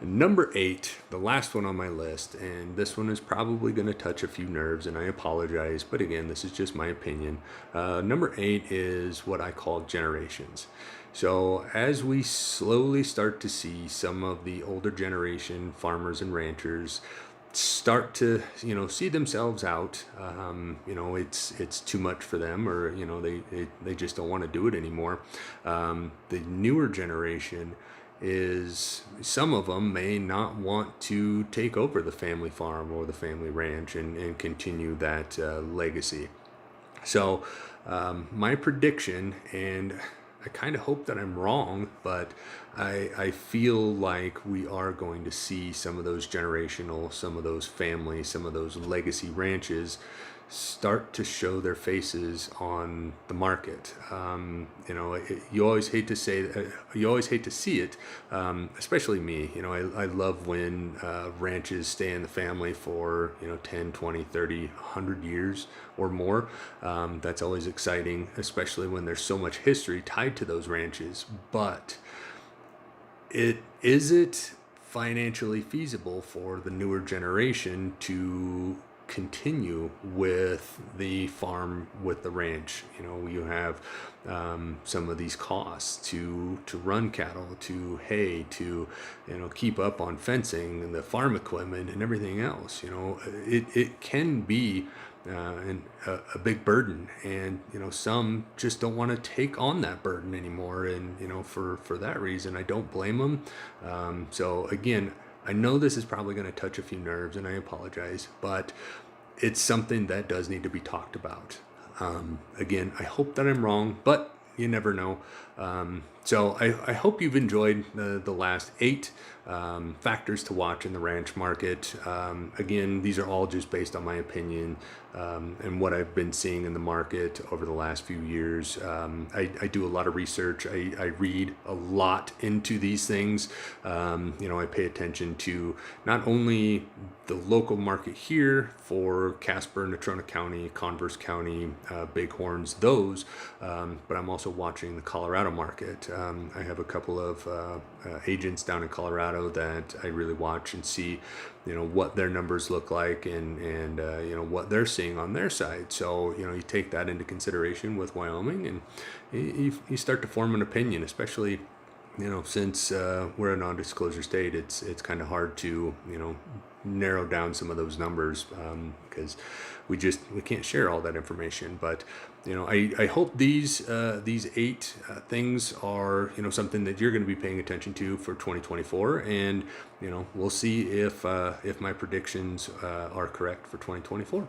Number 8, the last one on my list, and this one is probably going to touch a few nerves, and I apologize, but again, this is just my opinion. Number 8 is what I call generations. So, as we slowly start to see some of the older generation farmers and ranchers start to see themselves out, it's too much for them, or they just don't want to do it anymore. The newer generation is, some of them may not want to take over the family farm or the family ranch and continue that legacy. So, my prediction, and I kind of hope that I'm wrong, but I feel like we are going to see some of those generational, some of those families, some of those legacy ranches start to show their faces on the market. You always hate to say, you always hate to see it, especially me. I love when ranches stay in the family for 10, 20, 30, 100 years or more. That's always exciting, especially when there's so much history tied to those ranches. But is it financially feasible for the newer generation to continue with the farm, with the ranch? You have some of these costs to run cattle, to hay, to keep up on fencing and the farm equipment and everything else. It can be a big burden, and some just don't want to take on that burden anymore, and for that reason, I don't blame them. So again, I know this is probably going to touch a few nerves, and I apologize, but it's something that does need to be talked about. Again, I hope that I'm wrong, but you never know. So I hope you've enjoyed the last 8 factors to watch in the ranch market. Again, these are all just based on my opinion and what I've been seeing in the market over the last few years. I do a lot of research. I read a lot into these things. I pay attention to not only the local market here for Casper, Natrona County, Converse County, Bighorns, those, but I'm also watching the Colorado market. I have a couple of agents down in Colorado that I really watch and see, what their numbers look like, and what they're seeing on their side. So, you take that into consideration with Wyoming, and you start to form an opinion, especially, since we're a non-disclosure state. It's kind of hard to, narrow down some of those numbers, because we can't share all that information. But I hope these 8 things are something that you're going to be paying attention to for 2024, and we'll see if my predictions are correct for 2024.